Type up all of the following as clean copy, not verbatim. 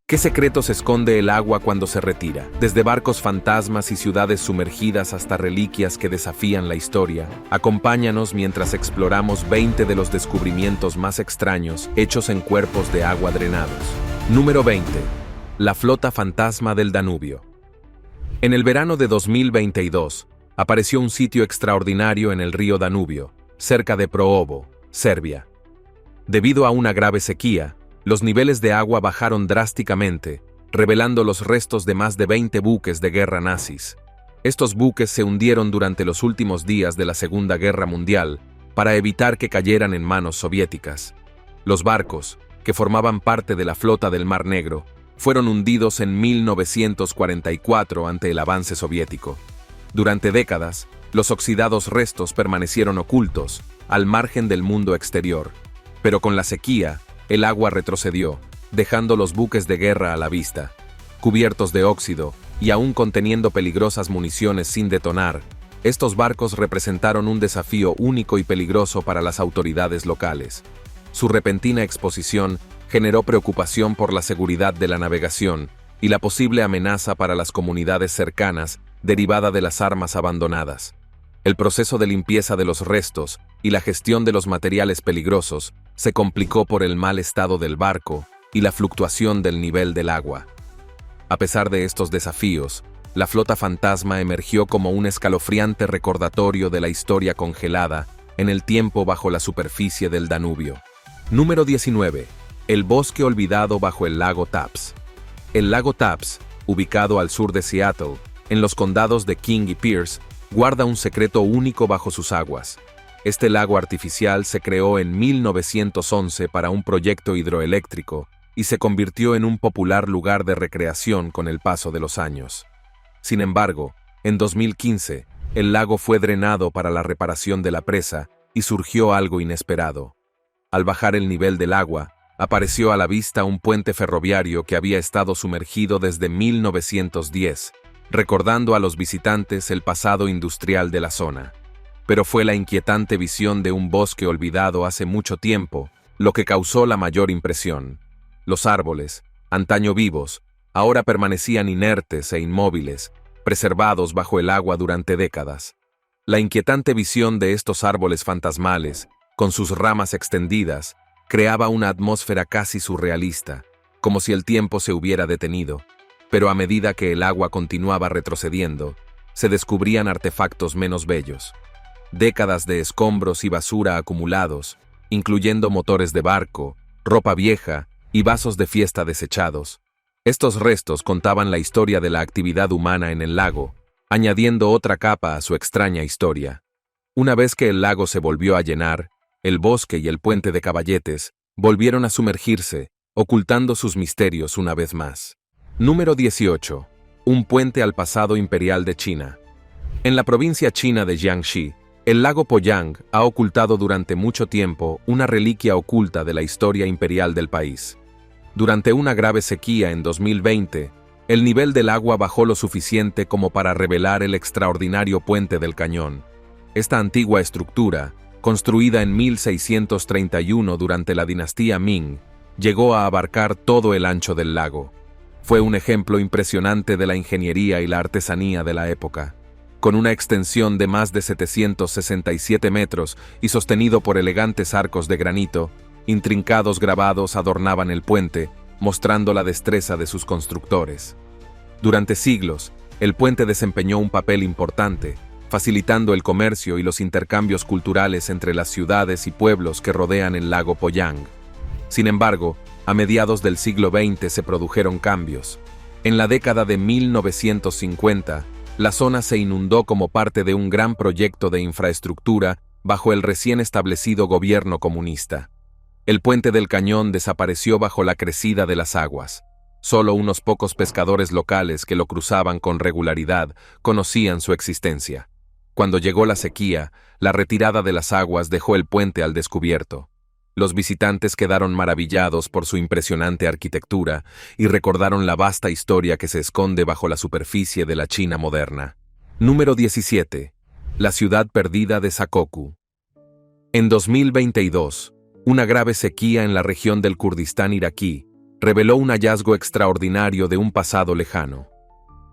¿Qué secretos esconde el agua cuando se retira? Desde barcos fantasmas y ciudades sumergidas hasta reliquias que desafían la historia, acompáñanos mientras exploramos 20 de los descubrimientos más extraños hechos en cuerpos de agua drenados. Número 20. La flota fantasma del Danubio. En el verano de 2022, apareció un sitio extraordinario en el río Danubio, cerca de Proovo, Serbia. Debido a una grave sequía, los niveles de agua bajaron drásticamente, revelando los restos de más de 20 buques de guerra nazis. Estos buques se hundieron durante los últimos días de la Segunda Guerra Mundial para evitar que cayeran en manos soviéticas. Los barcos, que formaban parte de la flota del Mar Negro, fueron hundidos en 1944 ante el avance soviético. Durante décadas, los oxidados restos permanecieron ocultos, al margen del mundo exterior. Pero con la sequía, el agua retrocedió, dejando los buques de guerra a la vista. Cubiertos de óxido y aún conteniendo peligrosas municiones sin detonar, estos barcos representaron un desafío único y peligroso para las autoridades locales. Su repentina exposición generó preocupación por la seguridad de la navegación y la posible amenaza para las comunidades cercanas derivada de las armas abandonadas. El proceso de limpieza de los restos y la gestión de los materiales peligrosos se complicó por el mal estado del barco y la fluctuación del nivel del agua. A pesar de estos desafíos, la flota fantasma emergió como un escalofriante recordatorio de la historia congelada en el tiempo bajo la superficie del Danubio. Número 19. El bosque olvidado bajo el lago Taps. El lago Taps, ubicado al sur de Seattle, en los condados de King y Pierce, guarda un secreto único bajo sus aguas. Este lago artificial se creó en 1911 para un proyecto hidroeléctrico y se convirtió en un popular lugar de recreación con el paso de los años. Sin embargo, en 2015, el lago fue drenado para la reparación de la presa y surgió algo inesperado. Al bajar el nivel del agua, apareció a la vista un puente ferroviario que había estado sumergido desde 1910, recordando a los visitantes el pasado industrial de la zona. Pero fue la inquietante visión de un bosque olvidado hace mucho tiempo lo que causó la mayor impresión. Los árboles, antaño vivos, ahora permanecían inertes e inmóviles, preservados bajo el agua durante décadas. La inquietante visión de estos árboles fantasmales, con sus ramas extendidas, creaba una atmósfera casi surrealista, como si el tiempo se hubiera detenido. Pero a medida que el agua continuaba retrocediendo, se descubrían artefactos menos bellos. Décadas de escombros y basura acumulados, incluyendo motores de barco, ropa vieja y vasos de fiesta desechados. Estos restos contaban la historia de la actividad humana en el lago, añadiendo otra capa a su extraña historia. Una vez que el lago se volvió a llenar, el bosque y el puente de Caballetes volvieron a sumergirse, ocultando sus misterios una vez más. Número 18. Un puente al pasado imperial de China. En la provincia china de Jiangxi, el lago Poyang ha ocultado durante mucho tiempo una reliquia oculta de la historia imperial del país. Durante una grave sequía en 2020, el nivel del agua bajó lo suficiente como para revelar el extraordinario puente del cañón. Esta antigua estructura, construida en 1631 durante la dinastía Ming, llegó a abarcar todo el ancho del lago. Fue un ejemplo impresionante de la ingeniería y la artesanía de la época. Con una extensión de más de 767 metros y sostenido por elegantes arcos de granito, intrincados grabados adornaban el puente, mostrando la destreza de sus constructores. Durante siglos, el puente desempeñó un papel importante, facilitando el comercio y los intercambios culturales entre las ciudades y pueblos que rodean el lago Poyang. Sin embargo, a mediados del siglo XX se produjeron cambios. En la década de 1950, la zona se inundó como parte de un gran proyecto de infraestructura bajo el recién establecido gobierno comunista. El puente del cañón desapareció bajo la crecida de las aguas. Solo unos pocos pescadores locales que lo cruzaban con regularidad conocían su existencia. Cuando llegó la sequía, la retirada de las aguas dejó el puente al descubierto. Los visitantes quedaron maravillados por su impresionante arquitectura y recordaron la vasta historia que se esconde bajo la superficie de la China moderna. Número 17. La ciudad perdida de Sakoku. En 2022, una grave sequía en la región del Kurdistán iraquí reveló un hallazgo extraordinario de un pasado lejano.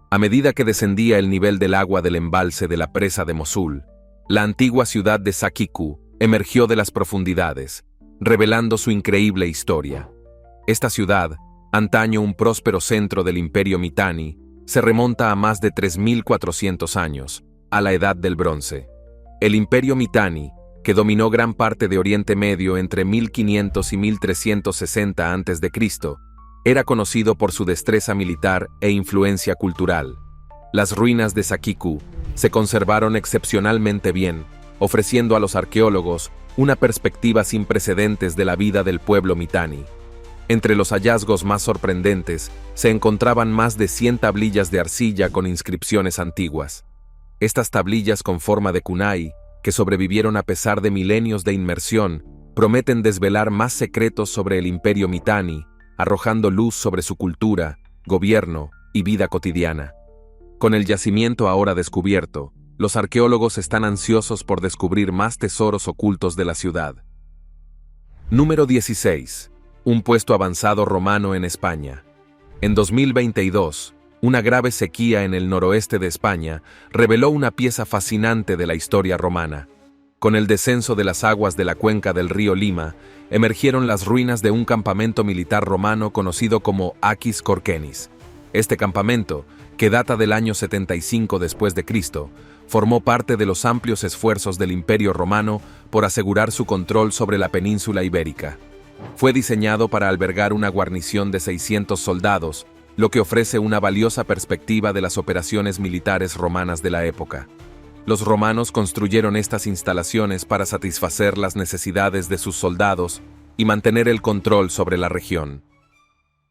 A medida que descendía el nivel del agua del embalse de la presa de Mosul, la antigua ciudad de Saqiqu emergió de las profundidades, revelando su increíble historia. Esta ciudad, antaño un próspero centro del Imperio Mitanni, se remonta a más de 3.400 años, a la Edad del Bronce. El Imperio Mitanni, que dominó gran parte de Oriente Medio entre 1500 y 1360 a.C., era conocido por su destreza militar e influencia cultural. Las ruinas de Saqiqu se conservaron excepcionalmente bien, ofreciendo a los arqueólogos una perspectiva sin precedentes de la vida del pueblo Mitanni. Entre los hallazgos más sorprendentes se encontraban más de 100 tablillas de arcilla con inscripciones antiguas. Estas tablillas con forma de kunai, que sobrevivieron a pesar de milenios de inmersión, prometen desvelar más secretos sobre el Imperio Mitanni, arrojando luz sobre su cultura, gobierno y vida cotidiana. Con el yacimiento ahora descubierto, los arqueólogos están ansiosos por descubrir más tesoros ocultos de la ciudad. Número 16. Un puesto avanzado romano en España. En 2022, una grave sequía en el noroeste de España reveló una pieza fascinante de la historia romana. Con el descenso de las aguas de la cuenca del río Lima, emergieron las ruinas de un campamento militar romano conocido como Aquis Corcenis. Este campamento, que data del año 75 después de Cristo, formó parte de los amplios esfuerzos del Imperio Romano por asegurar su control sobre la península ibérica. Fue diseñado para albergar una guarnición de 600 soldados, lo que ofrece una valiosa perspectiva de las operaciones militares romanas de la época. Los romanos construyeron estas instalaciones para satisfacer las necesidades de sus soldados y mantener el control sobre la región.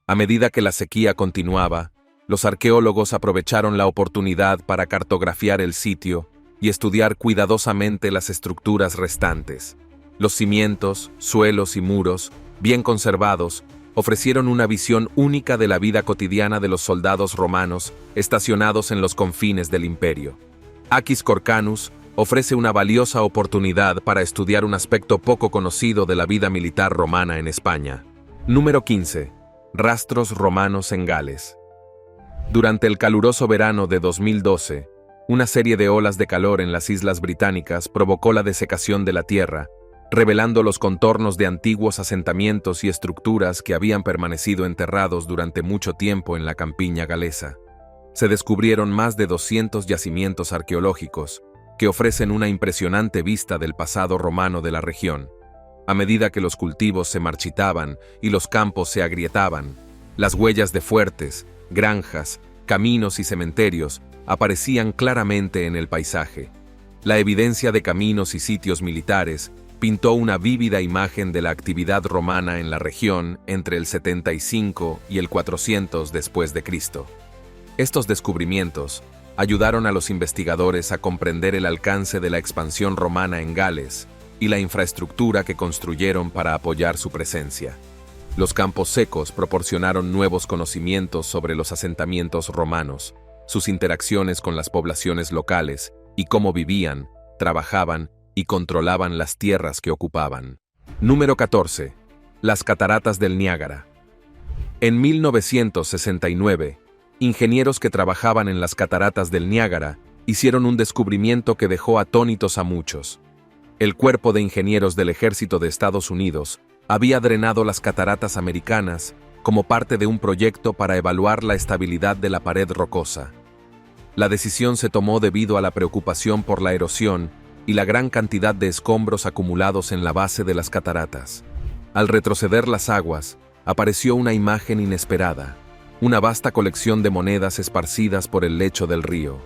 A medida que la sequía continuaba, los arqueólogos aprovecharon la oportunidad para cartografiar el sitio y estudiar cuidadosamente las estructuras restantes. Los cimientos, suelos y muros, bien conservados, ofrecieron una visión única de la vida cotidiana de los soldados romanos estacionados en los confines del imperio. Aquis Corcanus ofrece una valiosa oportunidad para estudiar un aspecto poco conocido de la vida militar romana en España. Número 15. Rastros romanos en Gales. Durante el caluroso verano de 2012, una serie de olas de calor en las Islas Británicas provocó la desecación de la tierra, revelando los contornos de antiguos asentamientos y estructuras que habían permanecido enterrados durante mucho tiempo en la campiña galesa. Se descubrieron más de 200 yacimientos arqueológicos, que ofrecen una impresionante vista del pasado romano de la región. A medida que los cultivos se marchitaban y los campos se agrietaban, las huellas de fuertes, granjas, caminos y cementerios aparecían claramente en el paisaje. La evidencia de caminos y sitios militares pintó una vívida imagen de la actividad romana en la región entre el 75 y el 400 después de Cristo. Estos descubrimientos ayudaron a los investigadores a comprender el alcance de la expansión romana en Gales y la infraestructura que construyeron para apoyar su presencia. Los campos secos proporcionaron nuevos conocimientos sobre los asentamientos romanos, sus interacciones con las poblaciones locales y cómo vivían, trabajaban y controlaban las tierras que ocupaban. Número 14. Las cataratas del Niágara. En 1969, ingenieros que trabajaban en las cataratas del Niágara hicieron un descubrimiento que dejó atónitos a muchos. El Cuerpo de Ingenieros del Ejército de Estados Unidos había drenado las cataratas americanas como parte de un proyecto para evaluar la estabilidad de la pared rocosa. La decisión se tomó debido a la preocupación por la erosión y la gran cantidad de escombros acumulados en la base de las cataratas. Al retroceder las aguas, apareció una imagen inesperada, una vasta colección de monedas esparcidas por el lecho del río.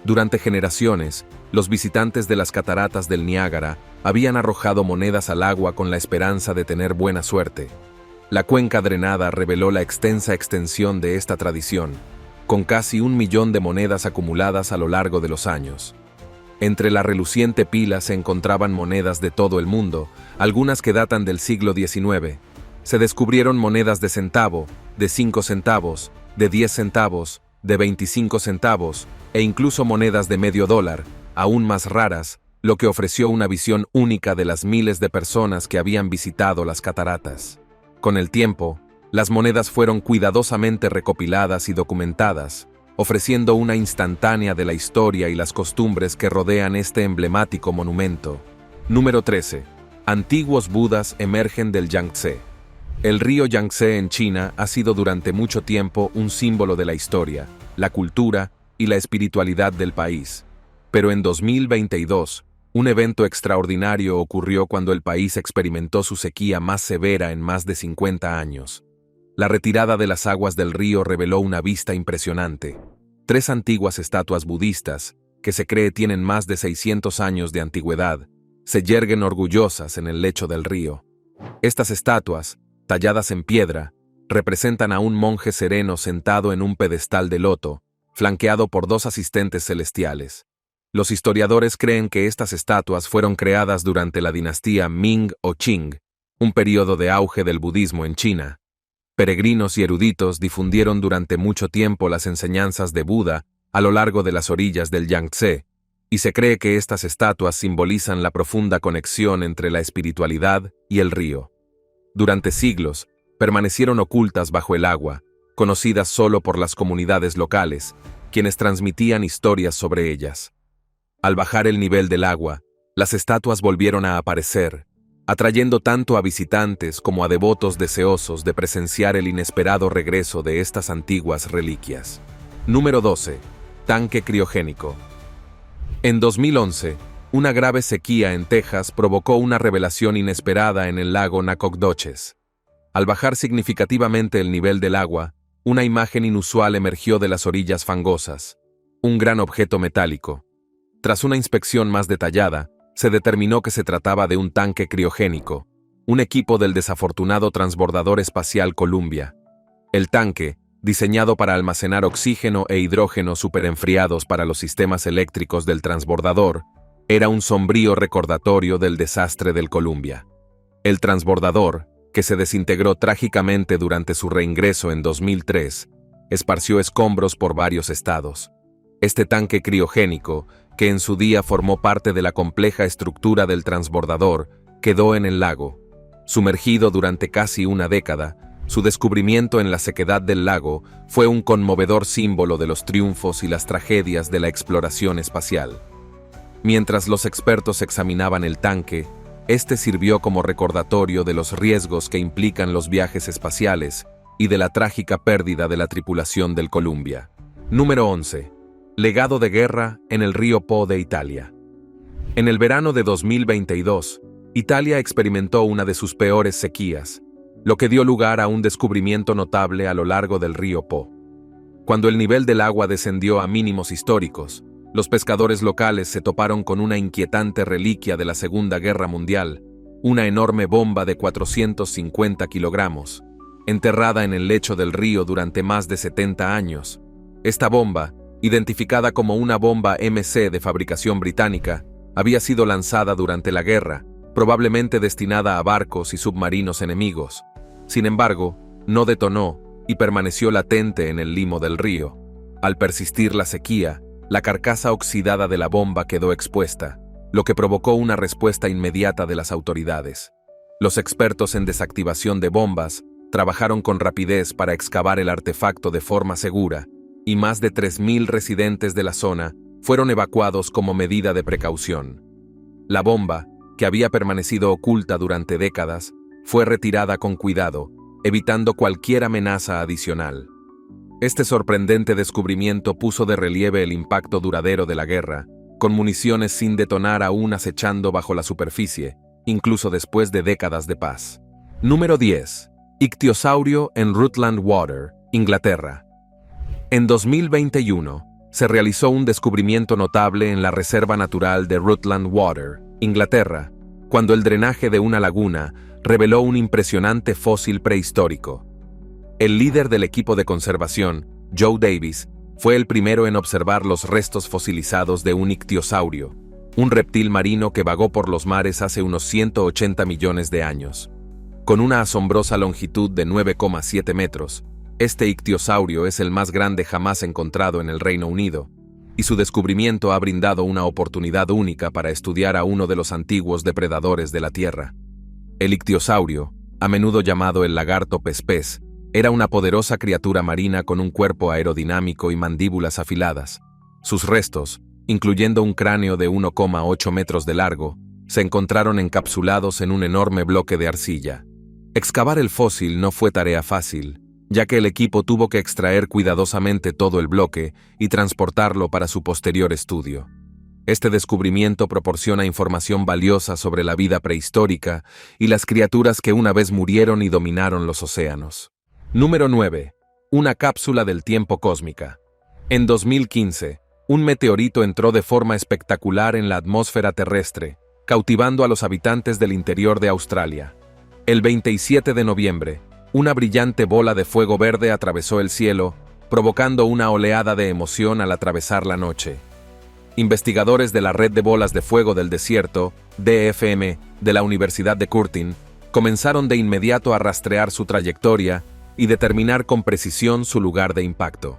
Durante generaciones, los visitantes de las cataratas del Niágara habían arrojado monedas al agua con la esperanza de tener buena suerte. La cuenca drenada reveló la extensa extensión de esta tradición, con casi 1 millón de monedas acumuladas a lo largo de los años. Entre la reluciente pila se encontraban monedas de todo el mundo, algunas que datan del siglo XIX. Se descubrieron monedas de centavo, de 5 centavos, de 10 centavos, de 25 centavos, e incluso monedas de medio dólar, aún más raras, lo que ofreció una visión única de las miles de personas que habían visitado las cataratas. Con el tiempo, Las monedas fueron cuidadosamente recopiladas y documentadas, ofreciendo una instantánea de la historia y las costumbres que rodean este emblemático monumento. Número 13. Antiguos Budas emergen del Yangtze. El río Yangtze en China ha sido durante mucho tiempo un símbolo de la historia, la cultura y la espiritualidad del país. Pero en 2022, un evento extraordinario ocurrió cuando el país experimentó su sequía más severa en más de 50 años. La retirada de las aguas del río reveló una vista impresionante. 3 antiguas estatuas budistas, que se cree tienen más de 600 años de antigüedad, se yerguen orgullosas en el lecho del río. Estas estatuas, talladas en piedra, representan a un monje sereno sentado en un pedestal de loto, flanqueado por 2 asistentes celestiales. Los historiadores creen que estas estatuas fueron creadas durante la dinastía Ming o Qing, un periodo de auge del budismo en China. Peregrinos y eruditos difundieron durante mucho tiempo las enseñanzas de Buda a lo largo de las orillas del Yangtze, y se cree que estas estatuas simbolizan la profunda conexión entre la espiritualidad y el río. Durante siglos, permanecieron ocultas bajo el agua, conocidas solo por las comunidades locales, quienes transmitían historias sobre ellas. Al bajar el nivel del agua, las estatuas volvieron a aparecer, atrayendo tanto a visitantes como a devotos deseosos de presenciar el inesperado regreso de estas antiguas reliquias. Número 12. Tanque criogénico. En 2011, una grave sequía en Texas provocó una revelación inesperada en el lago Nacogdoches. Al bajar significativamente el nivel del agua, una imagen inusual emergió de las orillas fangosas, un gran objeto metálico. Tras una inspección más detallada, se determinó que se trataba de un tanque criogénico, un equipo del desafortunado transbordador espacial Columbia. El tanque, diseñado para almacenar oxígeno e hidrógeno superenfriados para los sistemas eléctricos del transbordador, era un sombrío recordatorio del desastre del Columbia. El transbordador, que se desintegró trágicamente durante su reingreso en 2003, esparció escombros por varios estados. Este tanque criogénico, que en su día formó parte de la compleja estructura del transbordador, quedó en el lago. Sumergido durante casi una década, su descubrimiento en la sequedad del lago fue un conmovedor símbolo de los triunfos y las tragedias de la exploración espacial. Mientras los expertos examinaban el tanque, este sirvió como recordatorio de los riesgos que implican los viajes espaciales y de la trágica pérdida de la tripulación del Columbia. Número 11. Legado de guerra en el río Po de Italia. En el verano de 2022, Italia experimentó una de sus peores sequías, lo que dio lugar a un descubrimiento notable a lo largo del río Po. Cuando el nivel del agua descendió a mínimos históricos, los pescadores locales se toparon con una inquietante reliquia de la Segunda Guerra Mundial, una enorme bomba de 450 kilogramos, enterrada en el lecho del río durante más de 70 años. Esta bomba, identificada como una bomba MC de fabricación británica, había sido lanzada durante la guerra, probablemente destinada a barcos y submarinos enemigos. Sin embargo, no detonó y permaneció latente en el limo del río. Al persistir la sequía, la carcasa oxidada de la bomba quedó expuesta, lo que provocó una respuesta inmediata de las autoridades. Los expertos en desactivación de bombas trabajaron con rapidez para excavar el artefacto de forma segura, y más de 3.000 residentes de la zona fueron evacuados como medida de precaución. La bomba, que había permanecido oculta durante décadas, fue retirada con cuidado, evitando cualquier amenaza adicional. Este sorprendente descubrimiento puso de relieve el impacto duradero de la guerra, con municiones sin detonar aún acechando bajo la superficie, incluso después de décadas de paz. Número 10. Ictiosaurio en Rutland Water, Inglaterra. En 2021, se realizó un descubrimiento notable en la Reserva Natural de Rutland Water, Inglaterra, cuando el drenaje de una laguna reveló un impresionante fósil prehistórico. El líder del equipo de conservación, Joe Davis, fue el primero en observar los restos fosilizados de un ictiosaurio, un reptil marino que vagó por los mares hace unos 180 millones de años. Con una asombrosa longitud de 9,7 metros, este ictiosaurio es el más grande jamás encontrado en el Reino Unido, y su descubrimiento ha brindado una oportunidad única para estudiar a uno de los antiguos depredadores de la Tierra. El ictiosaurio, a menudo llamado el lagarto pez-pez, Era una poderosa criatura marina con un cuerpo aerodinámico y mandíbulas afiladas. Sus restos, incluyendo un cráneo de 1,8 metros de largo, se encontraron encapsulados en un enorme bloque de arcilla. Excavar el fósil no fue tarea fácil, ya que el equipo tuvo que extraer cuidadosamente todo el bloque y transportarlo para su posterior estudio. Este descubrimiento proporciona información valiosa sobre la vida prehistórica y las criaturas que una vez murieron y dominaron los océanos. Número 9. Una cápsula del tiempo cósmica. En 2015, un meteorito entró de forma espectacular en la atmósfera terrestre, cautivando a los habitantes del interior de Australia. El 27 de noviembre, una brillante bola de fuego verde atravesó el cielo, provocando una oleada de emoción al atravesar la noche. Investigadores de la Red de Bolas de Fuego del Desierto, DFM, de la Universidad de Curtin, comenzaron de inmediato a rastrear su trayectoria y determinar con precisión su lugar de impacto.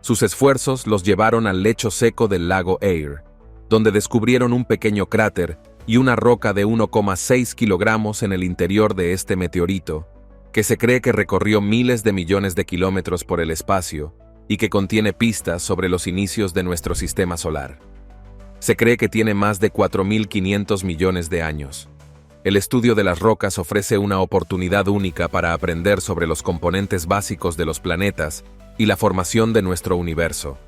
Sus esfuerzos los llevaron al lecho seco del lago Eyre, donde descubrieron un pequeño cráter y una roca de 1,6 kilogramos en el interior de este meteorito, que se cree que recorrió miles de millones de kilómetros por el espacio y que contiene pistas sobre los inicios de nuestro sistema solar. Se cree que tiene más de 4.500 millones de años. El estudio de las rocas ofrece una oportunidad única para aprender sobre los componentes básicos de los planetas y la formación de nuestro universo.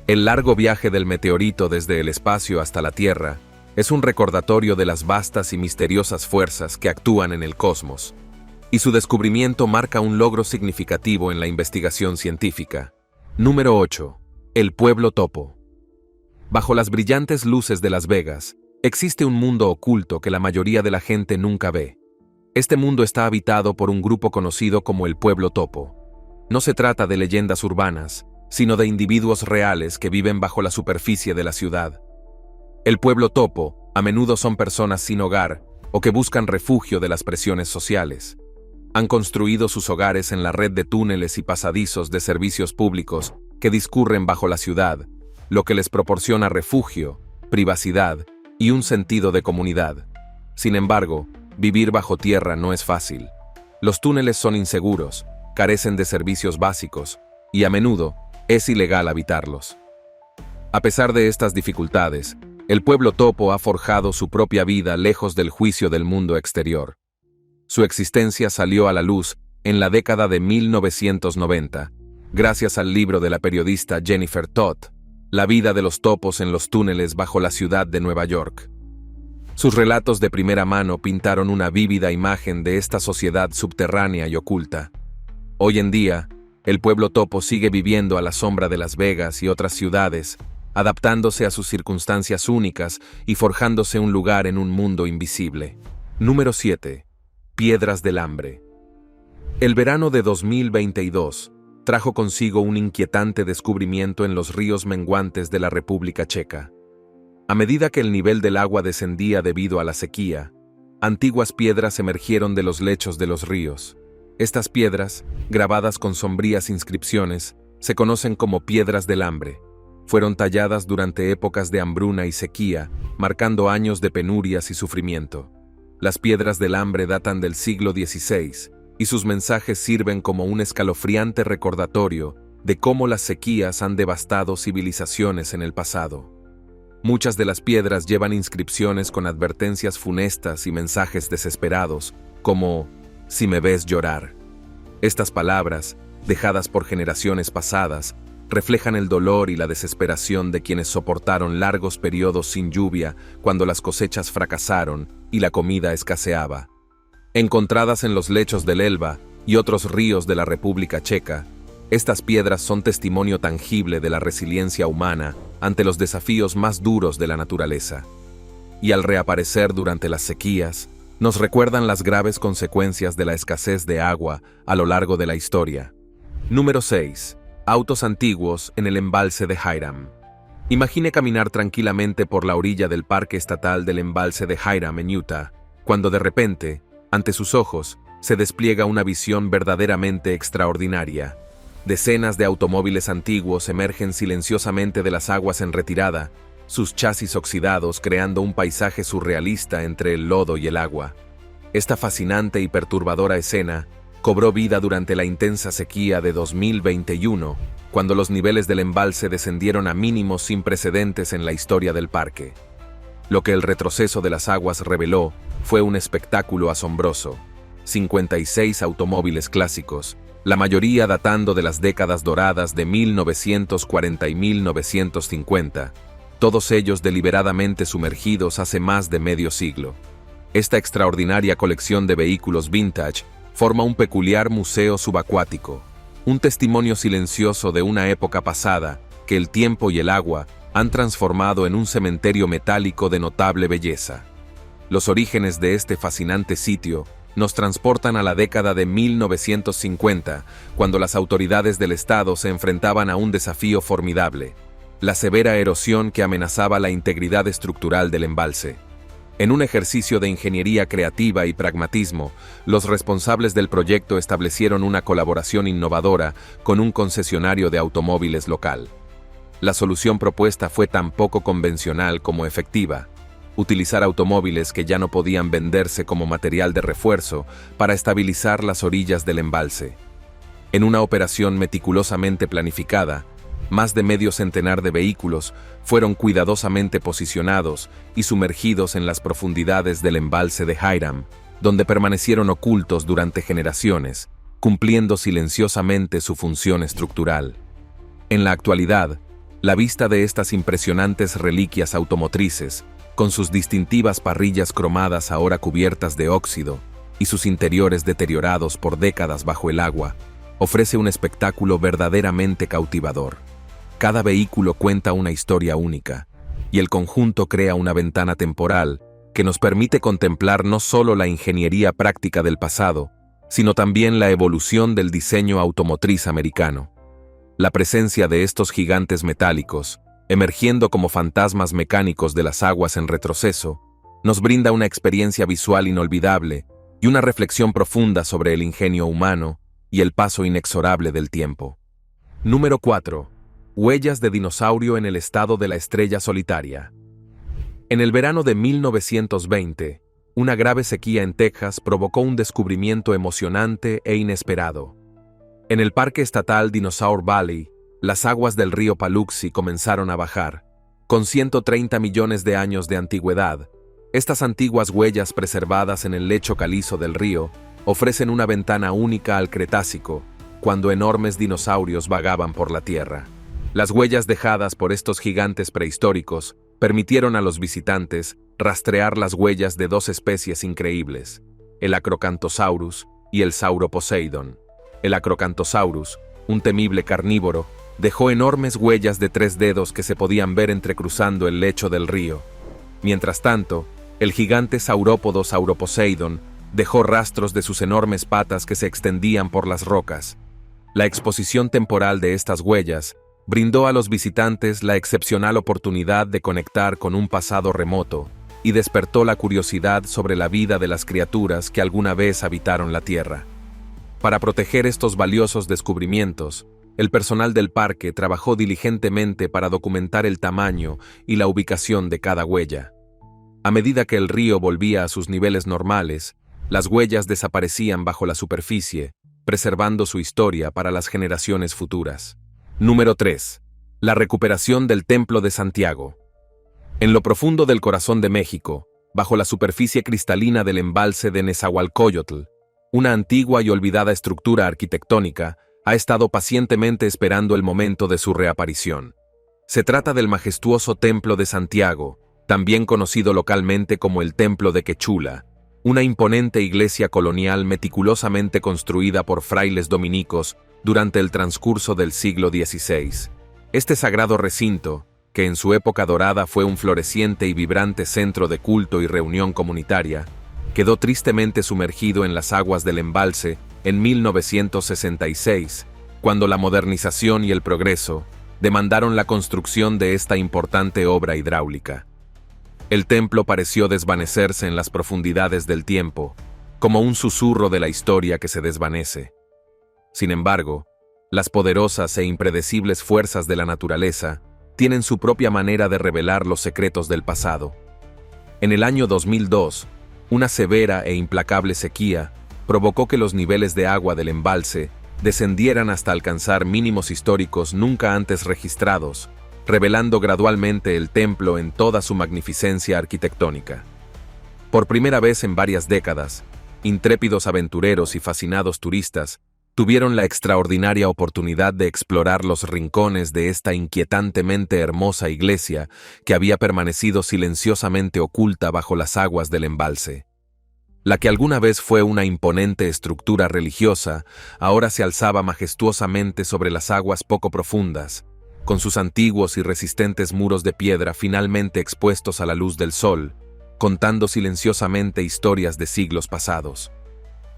El largo viaje del meteorito desde el espacio hasta la Tierra es un recordatorio de las vastas y misteriosas fuerzas que actúan en el cosmos, y su descubrimiento marca un logro significativo en la investigación científica. Número 8. El pueblo topo. Bajo las brillantes luces de Las Vegas, existe un mundo oculto que la mayoría de la gente nunca ve. Este mundo está habitado por un grupo conocido como el pueblo topo. No se trata de leyendas urbanas, sino de individuos reales que viven bajo la superficie de la ciudad. El pueblo topo, a menudo son personas sin hogar o que buscan refugio de las presiones sociales. Han construido sus hogares en la red de túneles y pasadizos de servicios públicos que discurren bajo la ciudad, lo que les proporciona refugio, privacidad y un sentido de comunidad. Sin embargo, vivir bajo tierra no es fácil. Los túneles son inseguros, carecen de servicios básicos y a menudo es ilegal habitarlos. A pesar de estas dificultades, el pueblo topo ha forjado su propia vida lejos del juicio del mundo exterior. Su existencia salió a la luz en la década de 1990, gracias al libro de la periodista Jennifer Todd, La vida de los topos en los túneles bajo la ciudad de Nueva York. Sus relatos de primera mano pintaron una vívida imagen de esta sociedad subterránea y oculta. Hoy en día, el pueblo topo sigue viviendo a la sombra de Las Vegas y otras ciudades, adaptándose a sus circunstancias únicas y forjándose un lugar en un mundo invisible. Número 7. Piedras del hambre. El verano de 2022 trajo consigo un inquietante descubrimiento en los ríos menguantes de la República Checa. A medida que el nivel del agua descendía debido a la sequía, antiguas piedras emergieron de los lechos de los ríos. Estas piedras, grabadas con sombrías inscripciones, se conocen como piedras del hambre. Fueron talladas durante épocas de hambruna y sequía, marcando años de penurias y sufrimiento. Las piedras del hambre datan del siglo XVI, y sus mensajes sirven como un escalofriante recordatorio de cómo las sequías han devastado civilizaciones en el pasado. Muchas de las piedras llevan inscripciones con advertencias funestas y mensajes desesperados, como «Si me ves llorar». Estas palabras, dejadas por generaciones pasadas, reflejan el dolor y la desesperación de quienes soportaron largos periodos sin lluvia cuando las cosechas fracasaron y la comida escaseaba. Encontradas en los lechos del Elba y otros ríos de la República Checa, estas piedras son testimonio tangible de la resiliencia humana ante los desafíos más duros de la naturaleza. Y al reaparecer durante las sequías, nos recuerdan las graves consecuencias de la escasez de agua a lo largo de la historia. Número 6. Autos antiguos en el embalse de Hiram. Imagine caminar tranquilamente por la orilla del Parque Estatal del Embalse de Hiram en Utah, cuando de repente, ante sus ojos, se despliega una visión verdaderamente extraordinaria. Decenas de automóviles antiguos emergen silenciosamente de las aguas en retirada, sus chasis oxidados creando un paisaje surrealista entre el lodo y el agua. Esta fascinante y perturbadora escena cobró vida durante la intensa sequía de 2021, cuando los niveles del embalse descendieron a mínimos sin precedentes en la historia del parque. Lo que el retroceso de las aguas reveló fue un espectáculo asombroso. 56 automóviles clásicos, la mayoría datando de las décadas doradas de 1940 y 1950, todos ellos deliberadamente sumergidos hace más de medio siglo. Esta extraordinaria colección de vehículos vintage forma un peculiar museo subacuático, un testimonio silencioso de una época pasada que el tiempo y el agua han transformado en un cementerio metálico de notable belleza. Los orígenes de este fascinante sitio nos transportan a la década de 1950, cuando las autoridades del Estado se enfrentaban a un desafío formidable: la severa erosión que amenazaba la integridad estructural del embalse. En un ejercicio de ingeniería creativa y pragmatismo, los responsables del proyecto establecieron una colaboración innovadora con un concesionario de automóviles local. La solución propuesta fue tan poco convencional como efectiva: utilizar automóviles que ya no podían venderse como material de refuerzo para estabilizar las orillas del embalse. En una operación meticulosamente planificada, más de medio centenar de vehículos fueron cuidadosamente posicionados y sumergidos en las profundidades del embalse de Hiram, donde permanecieron ocultos durante generaciones, cumpliendo silenciosamente su función estructural. En la actualidad, la vista de estas impresionantes reliquias automotrices, con sus distintivas parrillas cromadas ahora cubiertas de óxido y sus interiores deteriorados por décadas bajo el agua, ofrece un espectáculo verdaderamente cautivador. Cada vehículo cuenta una historia única, y el conjunto crea una ventana temporal que nos permite contemplar no solo la ingeniería práctica del pasado, sino también la evolución del diseño automotriz americano. La presencia de estos gigantes metálicos, emergiendo como fantasmas mecánicos de las aguas en retroceso, nos brinda una experiencia visual inolvidable y una reflexión profunda sobre el ingenio humano y el paso inexorable del tiempo. Número 4. Huellas de dinosaurio en el estado de la estrella solitaria. En el verano de 1920, una grave sequía en Texas provocó un descubrimiento emocionante e inesperado. En el Parque Estatal Dinosaur Valley, las aguas del río Paluxy comenzaron a bajar. Con 130 millones de años de antigüedad, estas antiguas huellas preservadas en el lecho calizo del río ofrecen una ventana única al Cretácico, cuando enormes dinosaurios vagaban por la Tierra. Las huellas dejadas por estos gigantes prehistóricos permitieron a los visitantes rastrear las huellas de dos especies increíbles: el Acrocanthosaurus y el Sauroposeidon. El Acrocanthosaurus, un temible carnívoro, dejó enormes huellas de 3 dedos que se podían ver entrecruzando el lecho del río. Mientras tanto, el gigante saurópodo Sauroposeidon dejó rastros de sus enormes patas que se extendían por las rocas. La exposición temporal de estas huellas brindó a los visitantes la excepcional oportunidad de conectar con un pasado remoto y despertó la curiosidad sobre la vida de las criaturas que alguna vez habitaron la Tierra. Para proteger estos valiosos descubrimientos, el personal del parque trabajó diligentemente para documentar el tamaño y la ubicación de cada huella. A medida que el río volvía a sus niveles normales, las huellas desaparecían bajo la superficie, preservando su historia para las generaciones futuras. Número 3. La recuperación del Templo de Santiago. En lo profundo del corazón de México, bajo la superficie cristalina del embalse de Nezahualcóyotl, una antigua y olvidada estructura arquitectónica ha estado pacientemente esperando el momento de su reaparición. Se trata del majestuoso Templo de Santiago, también conocido localmente como el Templo de Quechula, una imponente iglesia colonial meticulosamente construida por frailes dominicos durante el transcurso del siglo XVI. Este sagrado recinto, que en su época dorada fue un floreciente y vibrante centro de culto y reunión comunitaria, quedó tristemente sumergido en las aguas del embalse en 1966, cuando la modernización y el progreso demandaron la construcción de esta importante obra hidráulica. El templo pareció desvanecerse en las profundidades del tiempo, como un susurro de la historia que se desvanece. Sin embargo, las poderosas e impredecibles fuerzas de la naturaleza tienen su propia manera de revelar los secretos del pasado. En el año 2002, una severa e implacable sequía provocó que los niveles de agua del embalse descendieran hasta alcanzar mínimos históricos nunca antes registrados, revelando gradualmente el templo en toda su magnificencia arquitectónica. Por primera vez en varias décadas, intrépidos aventureros y fascinados turistas tuvieron la extraordinaria oportunidad de explorar los rincones de esta inquietantemente hermosa iglesia que había permanecido silenciosamente oculta bajo las aguas del embalse. La que alguna vez fue una imponente estructura religiosa, ahora se alzaba majestuosamente sobre las aguas poco profundas, con sus antiguos y resistentes muros de piedra finalmente expuestos a la luz del sol, contando silenciosamente historias de siglos pasados.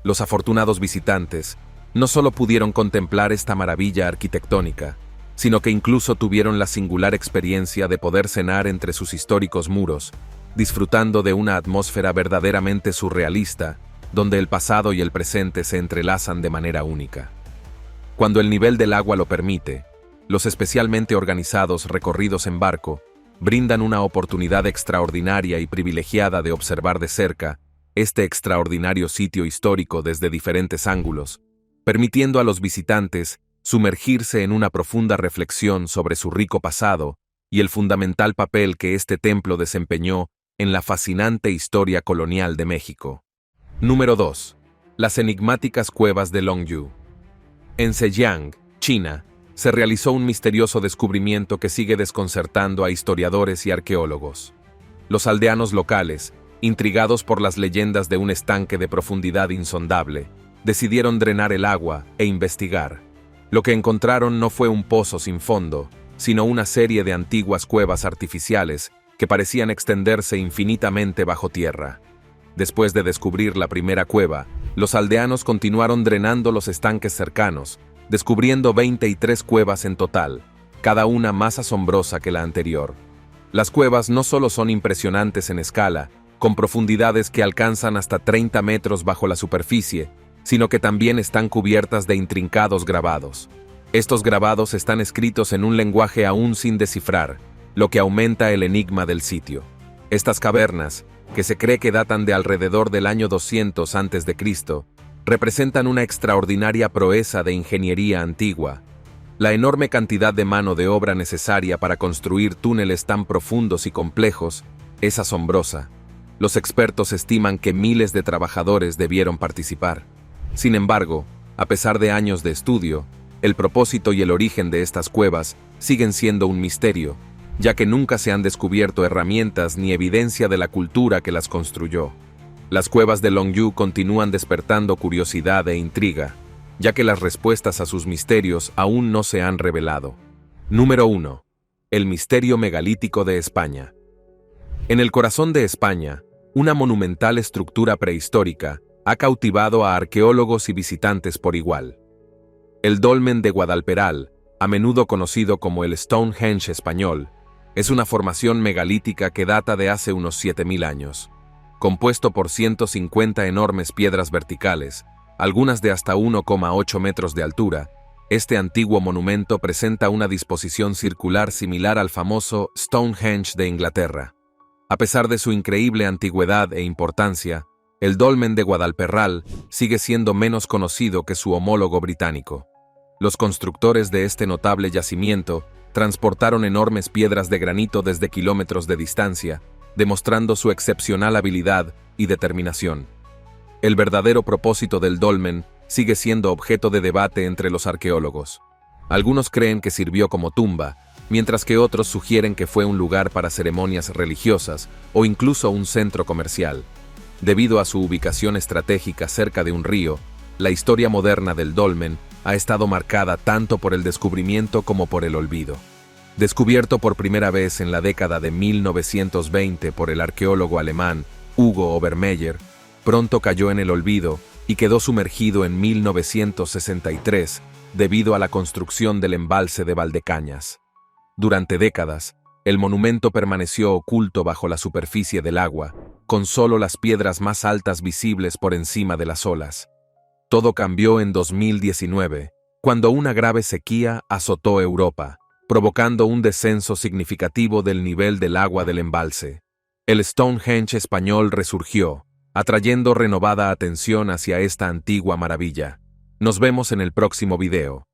Los afortunados visitantes no solo pudieron contemplar esta maravilla arquitectónica, sino que incluso tuvieron la singular experiencia de poder cenar entre sus históricos muros, disfrutando de una atmósfera verdaderamente surrealista, donde el pasado y el presente se entrelazan de manera única. Cuando el nivel del agua lo permite, los especialmente organizados recorridos en barco brindan una oportunidad extraordinaria y privilegiada de observar de cerca este extraordinario sitio histórico desde diferentes ángulos, permitiendo a los visitantes sumergirse en una profunda reflexión sobre su rico pasado y el fundamental papel que este templo desempeñó en la fascinante historia colonial de México. Número 2. Las enigmáticas cuevas de Longyu. En Zhejiang, China, se realizó un misterioso descubrimiento que sigue desconcertando a historiadores y arqueólogos. Los aldeanos locales, intrigados por las leyendas de un estanque de profundidad insondable, decidieron drenar el agua e investigar. Lo que encontraron no fue un pozo sin fondo, sino una serie de antiguas cuevas artificiales que parecían extenderse infinitamente bajo tierra. Después de descubrir la primera cueva, los aldeanos continuaron drenando los estanques cercanos, descubriendo 23 cuevas en total, cada una más asombrosa que la anterior. Las cuevas no solo son impresionantes en escala, con profundidades que alcanzan hasta 30 metros bajo la superficie, sino que también están cubiertas de intrincados grabados. Estos grabados están escritos en un lenguaje aún sin descifrar, lo que aumenta el enigma del sitio. Estas cavernas, que se cree que datan de alrededor del año 200 a.C., representan una extraordinaria proeza de ingeniería antigua. La enorme cantidad de mano de obra necesaria para construir túneles tan profundos y complejos es asombrosa. Los expertos estiman que miles de trabajadores debieron participar. Sin embargo, a pesar de años de estudio, el propósito y el origen de estas cuevas siguen siendo un misterio, ya que nunca se han descubierto herramientas ni evidencia de la cultura que las construyó. Las cuevas de Longyu continúan despertando curiosidad e intriga, ya que las respuestas a sus misterios aún no se han revelado. Número 1. El misterio megalítico de España. En el corazón de España, una monumental estructura prehistórica ha cautivado a arqueólogos y visitantes por igual. El dolmen de Guadalperal, a menudo conocido como el Stonehenge español, es una formación megalítica que data de hace unos 7.000 años. Compuesto por 150 enormes piedras verticales, algunas de hasta 1,8 metros de altura, este antiguo monumento presenta una disposición circular similar al famoso Stonehenge de Inglaterra. A pesar de su increíble antigüedad e importancia, el dolmen de Guadalperal sigue siendo menos conocido que su homólogo británico. Los constructores de este notable yacimiento transportaron enormes piedras de granito desde kilómetros de distancia, demostrando su excepcional habilidad y determinación. El verdadero propósito del dolmen sigue siendo objeto de debate entre los arqueólogos. Algunos creen que sirvió como tumba, mientras que otros sugieren que fue un lugar para ceremonias religiosas o incluso un centro comercial. Debido a su ubicación estratégica cerca de un río, la historia moderna del dolmen ha estado marcada tanto por el descubrimiento como por el olvido. Descubierto por primera vez en la década de 1920 por el arqueólogo alemán Hugo Obermeyer, pronto cayó en el olvido y quedó sumergido en 1963 debido a la construcción del embalse de Valdecañas. Durante décadas, el monumento permaneció oculto bajo la superficie del agua, con solo las piedras más altas visibles por encima de las olas. Todo cambió en 2019, cuando una grave sequía azotó Europa, provocando un descenso significativo del nivel del agua del embalse. El Stonehenge español resurgió, atrayendo renovada atención hacia esta antigua maravilla. Nos vemos en el próximo video.